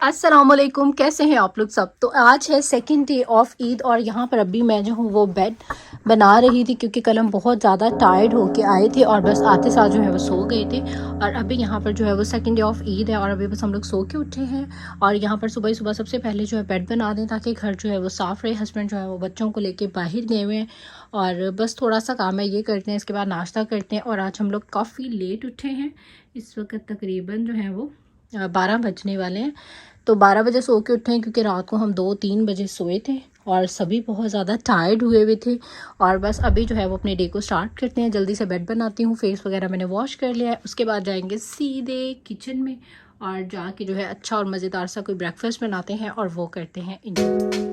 अस्सलामुअलैकुम, कैसे हैं आप लोग सब। तो आज है सेकंड डे ऑफ ईद और यहाँ पर अभी मैं जो हूँ वो बेड बना रही थी क्योंकि कल हम बहुत ज़्यादा टायर्ड होके आए थे और बस आते साथ जो है वो सो गए थे। और अभी यहाँ पर जो है वो सेकंड डे ऑफ ईद है और अभी बस हम लोग सो के उठे हैं। और यहाँ पर सुबह सुबह सबसे पहले जो है बेड बना दें ताकि घर जो है वो साफ़ रहे। हस्बैंड जो है वो बच्चों को लेके बाहर गए हुए हैं और बस थोड़ा सा काम है ये करते हैं, इसके बाद नाश्ता करते हैं। और आज हम लोग काफ़ी लेट उठे हैं, इस वक्त तकरीबन जो है वो 12 बजने वाले हैं। तो 12 बजे सो के उठे हैं क्योंकि रात को हम 2-3 बजे सोए थे और सभी बहुत ज़्यादा टायर्ड हुए थे। और बस अभी जो है वो अपने डे को स्टार्ट करते हैं। जल्दी से बेड बनाती हूँ, फेस वगैरह मैंने वॉश कर लिया है। उसके बाद जाएंगे सीधे किचन में और जाके जो है अच्छा और मज़ेदार सा कोई ब्रेकफास्ट बनाते हैं और वो करते हैं इंजॉय।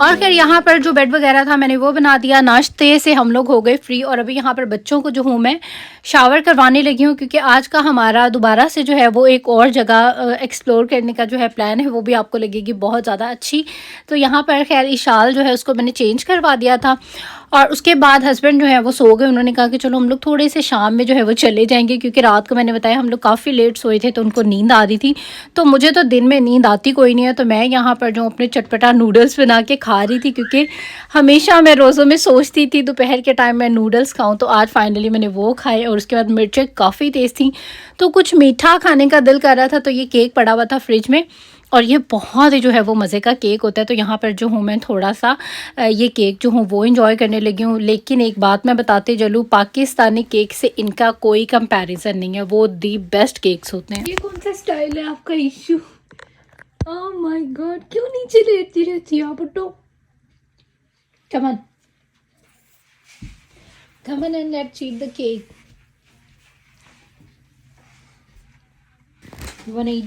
और फिर यहाँ पर जो बेड वगैरह था मैंने वो बना दिया। नाश्ते से हम लोग हो गए फ्री और अभी यहाँ पर बच्चों को जो हूँ मैं शावर करवाने लगी हूँ क्योंकि आज का हमारा दोबारा से जो है वो एक और जगह एक्सप्लोर करने का जो है प्लान है, वो भी आपको लगेगी बहुत ज़्यादा अच्छी। तो यहाँ पर खैर इशाल जो है उसको मैंने चेंज करवा दिया था और उसके बाद हस्बैंड जो है वो सो गए। उन्होंने कहा कि चलो हम लोग थोड़े से शाम में जो है वो चले जाएंगे क्योंकि रात को मैंने बताया हम लोग काफ़ी लेट सोए थे तो उनको नींद आ रही थी। तो मुझे तो दिन में नींद आती कोई नहीं है, तो मैं यहाँ पर जो अपने चटपटा नूडल्स बना के खा रही थी क्योंकि हमेशा मैं रोज़ों में सोचती थी दोपहर के टाइम मैं नूडल्स खाऊं। तो आज फाइनली मैंने वो खाए और उसके बाद मिर्चें काफ़ी तेज़ थी तो कुछ मीठा खाने का दिल कर रहा था। तो ये केक पड़ा हुआ था फ्रिज में और ये बहुत ही जो है वो मज़े का केक होता है। तो यहाँ पर जो हूँ मैं थोड़ा सा ये केक जो हूँ वो एंजॉय करने लगी हूँ। लेकिन एक बात मैं बताते चलूँ, पाकिस्तानी केक से इनका कोई कंपैरिजन नहीं है, वो दी बेस्ट केक्स होते हैं। ये कौन सा स्टाइल है आपका इशू? ओह माय गॉड, क्यों नीचे लेटती रहती है आप? उठो, come on and let's eat the cake.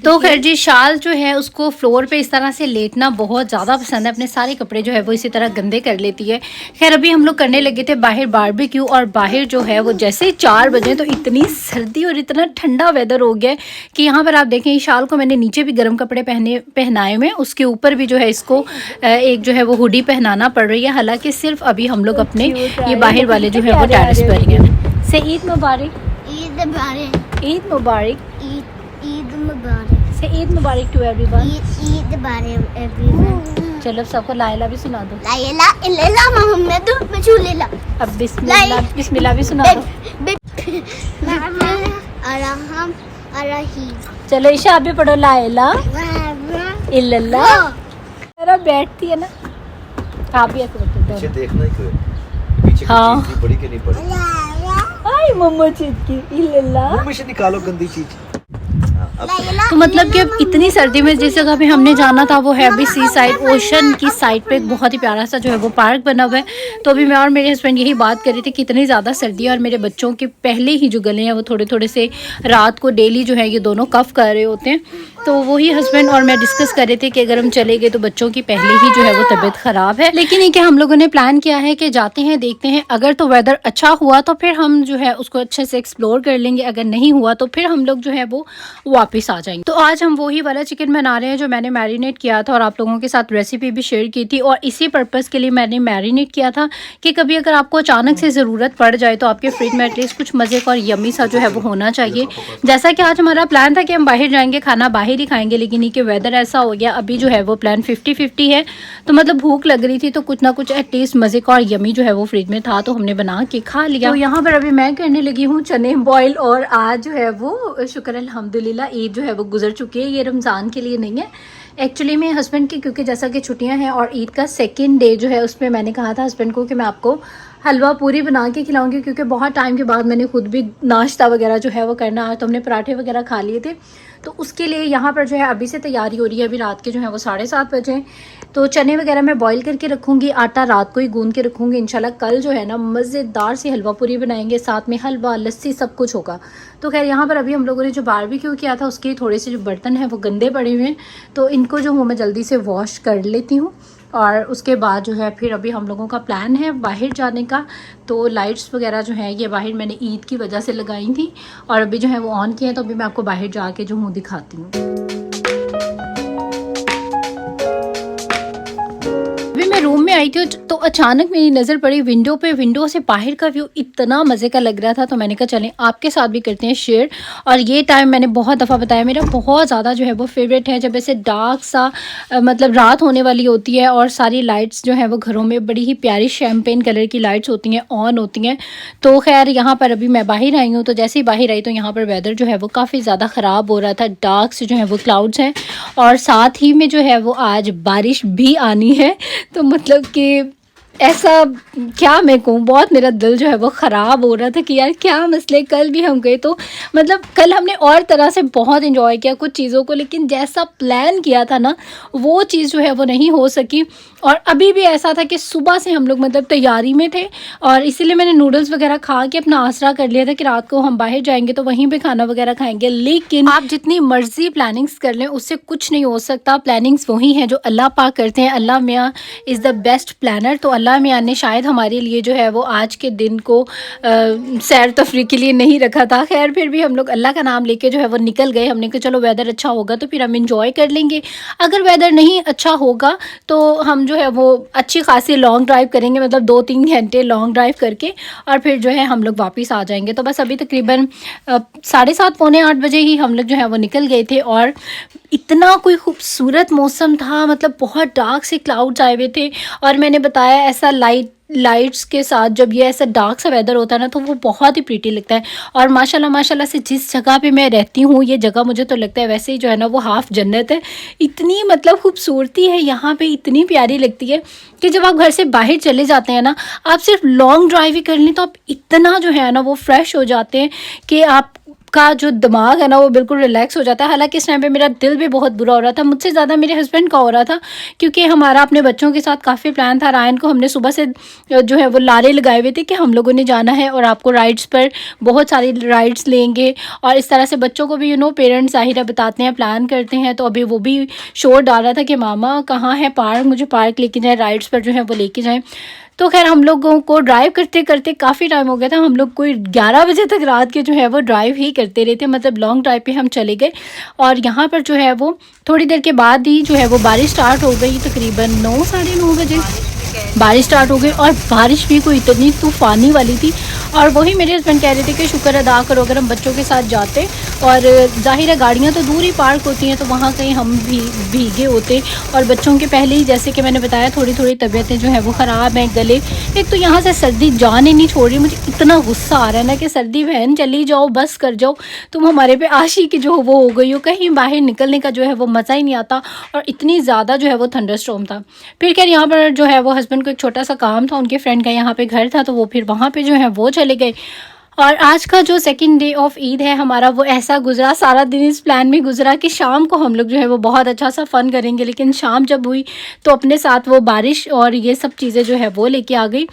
तो खैर जी, शाल जो है उसको फ्लोर पे इस तरह से लेटना बहुत ज़्यादा पसंद है। अपने सारे कपड़े जो है वो इसी तरह गंदे कर लेती है। खैर अभी हम लोग करने लगे थे बाहर बारबेक्यू और बाहर जो है वो जैसे 4 बजे तो इतनी सर्दी और इतना ठंडा वेदर हो गया है कि यहाँ पर आप देखें शाल को मैंने नीचे भी गर्म कपड़े पहनाए हुए, उसके ऊपर भी जो है इसको एक जो है वो हुडी पहनाना पड़ रही है। हालाँकि सिर्फ अभी हम लोग अपने ये बाहर वाले जो है वो टेरेस पर ही हैं। से ईद मुबारक, ईद मुबारक, ईद मुबारक, ईद मुबारक, से ईद मुबारक टू एवरीवन, ईद मुबारक एवरीवन। चलो सबको ला इला भी सुना दो। ला इला इल्लल्लाह मुहम्मद रसूलुल्लाह। अब बिस्मिल्लाह बिस्मिल्लाह भी सुना दो। अर्रहमान अर्रहीम। चलो ईशा आप भी पढ़ो ला इला इल्लल्लाह। अरे बैठती है ना, आप भी ऐसे बैठो। देखना ही क्यों पीछे हाँ। चीज़ बड़ी के नहीं पड़ी। आई मम्मा चिटकी इल्लल्लाह। मुंह में से निकालो गंदी चीज। तो मतलब कि अब इतनी सर्दी में जिस जगह पे हमने जाना था वो है अभी सी साइड, ओशन की साइड पे एक बहुत ही प्यारा सा जो है वो पार्क बना हुआ है। तो अभी मैं और मेरे हस्बैंड यही बात कर रहे थे कि इतनी ज़्यादा सर्दी है और मेरे बच्चों के पहले ही जो गले हैं वो थोड़े थोड़े से रात को डेली जो है ये दोनों कफ कर रहे होते हैं। तो वही हस्बैंड और मैं डिस्कस कर रहे थे कि अगर हम चले गए तो बच्चों की पहले ही जो है वो तबीयत ख़राब है। लेकिन ये कि हम लोगों ने प्लान किया है कि जाते हैं देखते हैं, अगर तो वेदर अच्छा हुआ तो फिर हम जो है उसको अच्छे से एक्सप्लोर कर लेंगे, अगर नहीं हुआ तो फिर हम लोग जो है वो वापस आ जाएंगे। तो आज हम वही वाला चिकन बना रहे हैं जो मैंने मैरिनेट किया था और आप लोगों के साथ रेसिपी भी शेयर की थी। और इसी पर्पज़ के लिए मैंने मैरिनेट किया था कि कभी अगर आपको अचानक से ज़रूरत पड़ जाए तो आपके फ्रिज में एटलीस्ट कुछ मज़े का और यम्मी सा जो है वो होना चाहिए। जैसा कि आज हमारा प्लान था कि हम बाहर जाएंगे, खाना बाहर ही खाएंगे, लेकिन ये कि वेदर ऐसा हो गया अभी जो है वो प्लान 50-50 है। तो मतलब भूख लग रही थी तो कुछ ना कुछ एटलीस्ट मज़े का और यम्मी जो है वो फ्रिज में था तो हमने बना के खा लिया। तो यहाँ पर अभी मैं करने लगी हूँ चने बॉयल और आज जो है वो शुक्र अल्हम्दुलिल्लाह ईद जो है वो गुजर चुकी है। ये रमज़ान के लिए नहीं है एक्चुअली में हस्बैंड की, क्योंकि जैसा कि छुट्टियां हैं और ईद का सेकंड डे जो है उसमें मैंने कहा था हस्बैंड को कि मैं आपको हलवा पूरी बना के खिलाऊंगी क्योंकि बहुत टाइम के बाद मैंने खुद भी नाश्ता वगैरह जो है वो करना। आज तो हमने पराठे वगैरह खा लिए थे तो उसके लिए यहाँ पर जो है अभी से तैयारी हो रही है। अभी रात के जो है वो 7:30 बजे। तो चने वगैरह मैं बॉईल करके रखूँगी, आटा रात को ही गूंद के रखूँगी। इंशाल्लाह कल जो है ना मज़ेदार सी हलवा पूरी बनाएंगे, साथ में हलवा लस्सी सब कुछ होगा। तो खैर यहाँ पर अभी हम लोगों ने जो बारबेक्यू किया था उसके थोड़े से जो बर्तन हैं वो गंदे पड़े हुए हैं तो इनको जो हूँ मैं जल्दी से वॉश कर लेती हूँ। और उसके बाद जो है फिर अभी हम लोगों का प्लान है बाहर जाने का। तो लाइट्स वगैरह जो है ये बाहर मैंने ईद की वजह से लगाई थी और अभी जो है वो ऑन किए हैं। तो अभी मैं आपको बाहर जाके जो हूँ दिखाती हूँ। अभी मैं रूम में आई रही थी तो अचानक मेरी नज़र पड़ी विंडो पे। विंडो से बाहर का व्यू इतना मज़े का लग रहा था, तो मैंने कहा चलें आपके साथ भी करते हैं शेयर। और ये टाइम मैंने बहुत दफ़ा बताया मेरा बहुत ज़्यादा जो है वो फेवरेट है, जब ऐसे डार्क सा मतलब रात होने वाली होती है और सारी लाइट्स जो है वो घरों में बड़ी ही प्यारी शैम्पेन कलर की लाइट्स होती हैं, ऑन होती हैं। तो खैर यहाँ पर अभी मैं बाहर आई हूँ, तो जैसे ही बाहर आई तो यहाँ पर वेदर जो है वो काफ़ी ज़्यादा ख़राब हो रहा था। डार्क से जो है वो क्लाउड्स हैं और साथ ही में जो है वो आज बारिश भी आनी है। तो मतलब कि ऐसा क्या मैं कहूँ, बहुत मेरा दिल जो है वो ख़राब हो रहा था कि यार क्या मसले। कल भी हम गए तो मतलब कल हमने और तरह से बहुत इन्जॉय किया कुछ चीज़ों को, लेकिन जैसा प्लान किया था ना वो चीज़ जो है वो नहीं हो सकी। और अभी भी ऐसा था कि सुबह से हम लोग मतलब तैयारी में थे और इसीलिए मैंने नूडल्स वगैरह खा के अपना आसरा कर लिया था कि रात को हम बाहर जाएंगे तो वहीं पे खाना वगैरह खाएंगे। लेकिन आप जितनी मर्जी प्लानिंग्स कर लें उससे कुछ नहीं हो सकता। प्लानिंग्स वही हैं जो अल्लाह पाक करते हैं। अल्लाह मियाँ इज़ द बेस्ट प्लानर। तो अल्लाह मियाँ ने शायद हमारे लिए जो है वो आज के दिन को सैर तफरी के लिए नहीं रखा था। खैर फिर भी हम लोग अल्लाह का नाम लेके जो है वो निकल गए। हमने कहा चलो वेदर अच्छा होगा तो फिर हम इंजॉय कर लेंगे, अगर वेदर नहीं अच्छा होगा तो हम जो है वो अच्छी खासी लॉन्ग ड्राइव करेंगे, मतलब 2-3 घंटे लॉन्ग ड्राइव करके और फिर जो है हम लोग वापस आ जाएंगे। तो बस अभी तकरीबन 7:30 पौने 8 बजे ही हम लोग जो है वो निकल गए थे और इतना कोई खूबसूरत मौसम था, मतलब बहुत डार्क से क्लाउड्स आए हुए थे। और मैंने बताया ऐसा लाइट्स के साथ जब ये ऐसा डार्क सा वेदर होता है ना तो वो बहुत ही प्रीटी लगता है। और माशाल्लाह से जिस जगह पे मैं रहती हूँ ये जगह मुझे तो लगता है वैसे ही जो है ना वो हाफ जन्नत है। इतनी मतलब खूबसूरती है यहाँ पे, इतनी प्यारी लगती है कि जब आप घर से बाहर चले जाते हैं ना, आप सिर्फ लॉन्ग ड्राइव ही कर लें तो आप इतना जो है ना वो फ्रेश हो जाते हैं कि आप का जो दिमाग है ना वो बिल्कुल रिलैक्स हो जाता है। हालांकि इस टाइम पे मेरा दिल भी बहुत बुरा हो रहा था, मुझसे ज़्यादा मेरे हस्बैंड का हो रहा था क्योंकि हमारा अपने बच्चों के साथ काफ़ी प्लान था। रायन को हमने सुबह से जो है वो लारे लगाए हुए थे कि हम लोगों ने जाना है और आपको राइड्स पर बहुत सारी राइड्स लेंगे। और इस तरह से बच्चों को भी पेरेंट्स ज़ाहिर बताते हैं, प्लान करते हैं। तो अभी वो भी शोर डाल रहा था कि मामा कहाँ है पार्क, मुझे पार्क लेके जाए, राइड्स पर जो है वो लेके जाएँ। तो खैर हम लोगों को ड्राइव करते करते काफ़ी टाइम हो गया था। हम लोग कोई 11 बजे तक रात के जो है वो ड्राइव ही करते रहे थे, मतलब लॉन्ग ड्राइव पे हम चले गए। और यहाँ पर जो है वो थोड़ी देर के बाद ही जो है वो बारिश स्टार्ट हो गई, तकरीबन 9 साढ़े 9 बजे बारिश स्टार्ट हो गई। और बारिश भी कोई इतनी तूफ़ानी वाली थी। और वही मेरे हस्बैंड कह रहे थे कि शुक्र अदा करो अगर हम बच्चों के साथ जाते, और ज़ाहिर है गाड़ियाँ तो दूर ही पार्क होती हैं तो वहाँ कहीं हम भी भीगे होते। और बच्चों के पहले ही जैसे कि मैंने बताया थोड़ी थोड़ी तबीयतें जो है वो ख़राब हैं, गले एक तो यहाँ से सर्दी जान ही नहीं छोड़ रही। मुझे इतना गुस्सा आ रहा है ना कि सर्दी बहन चली जाओ, बस कर जाओ, तुम हमारे पे आशी की जो वो हो गई हो, कहीं बाहर निकलने का जो है वो मज़ा ही नहीं आता। और इतनी ज़्यादा जो है वो थंडरस्टॉर्म था। फिर खैर यहाँ पर जो है वो हस्बैंड को एक छोटा सा काम था, उनके फ्रेंड का यहाँ पे घर था तो वो फिर वहाँ पे जो है वो चले गए। और आज का जो सेकंड डे ऑफ ईद है हमारा वो ऐसा गुजरा, सारा दिन इस प्लान में गुजरा कि शाम को हम लोग जो है वो बहुत अच्छा सा फ़न करेंगे। लेकिन शाम जब हुई तो अपने साथ वो बारिश और ये सब चीज़ें जो है वो लेके आ गई।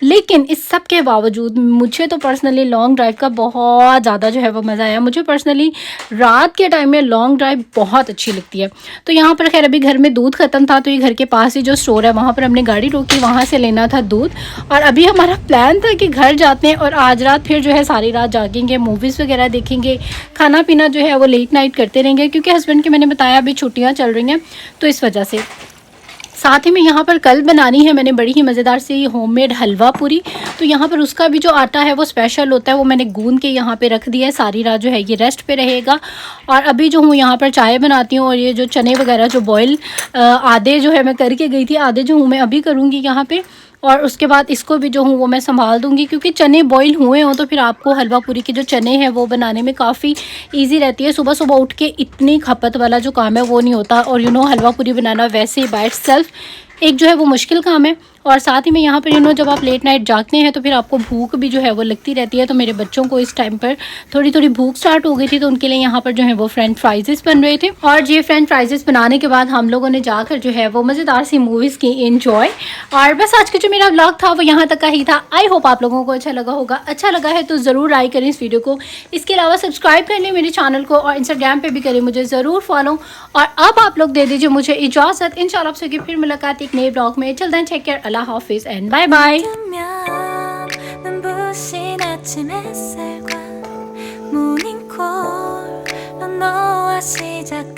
लेकिन इस सब के बावजूद मुझे तो पर्सनली लॉन्ग ड्राइव का बहुत ज़्यादा जो है वो मज़ा आया। मुझे पर्सनली रात के टाइम में लॉन्ग ड्राइव बहुत अच्छी लगती है। तो यहाँ पर खैर अभी घर में दूध ख़त्म था तो ये घर के पास ही जो स्टोर है वहाँ पर हमने गाड़ी रोकी, वहाँ से लेना था दूध। और अभी हमारा प्लान था कि घर जाते हैं और आज रात फिर जो है सारी रात जागेंगे, मूवीज़ वगैरह देखेंगे, खाना पीना जो है वो लेट नाइट करते रहेंगे क्योंकि हस्बैंड की मैंने बताया अभी छुट्टियाँ चल रही हैं तो इस वजह से। साथ ही में यहाँ पर कल बनानी है मैंने बड़ी ही मज़ेदार सी होममेड हलवा पूरी। तो यहाँ पर उसका भी जो आटा है वो स्पेशल होता है, वो मैंने गूंद के यहाँ पे रख दिया है, सारी रात जो है ये रेस्ट पे रहेगा। और अभी जो हूँ यहाँ पर चाय बनाती हूँ और ये जो चने वगैरह जो बॉयल आधे जो है मैं करके गई थी, आधे जो हूँ मैं अभी करूँगी यहाँ पे। और उसके बाद इसको भी जो हूँ वो मैं संभाल दूँगी क्योंकि चने बॉईल हुए हों तो फिर आपको हलवा पूरी के जो चने हैं वो बनाने में काफ़ी इजी रहती है। सुबह सुबह उठ के इतनी खपत वाला जो काम है वो नहीं होता। और हलवा पूरी बनाना वैसे ही बाय इटसेल्फ एक जो है वो मुश्किल काम है। और साथ ही में यहाँ पर जब आप लेट नाइट जागते हैं तो फिर आपको भूख भी जो है वो लगती रहती है। तो मेरे बच्चों को इस टाइम पर थोड़ी थोड़ी भूख स्टार्ट हो गई थी तो उनके लिए यहाँ पर जो है वो फ्रेंच फ्राइजेस बन रहे थे। और ये फ्रेंच फ्राइजेस बनाने के बाद हम लोगों ने जाकर जो है वो मज़ेदार सी मूवीज़ की एंजॉय। और बस आज का जो मेरा व्लॉग था वो यहाँ तक का ही था। आई होप आप लोगों को अच्छा लगा होगा। अच्छा लगा है तो ज़रूर लाइक करें इस वीडियो को। इसके अलावा सब्सक्राइब कर लें मेरे चैनल को और इंस्टाग्राम पर भी करें मुझे ज़रूर फॉलो। और अब आप लोग दे दीजिए मुझे इजाज़त। इंशाल्लाह आपसे फिर मुलाकात एक नए ब्लॉग में। टिल देन टेक केयर, अल्लाह हाफिज़ एंड बाय बाय। 눈부신 아침 햇살과 모닝콜로 너와 시작한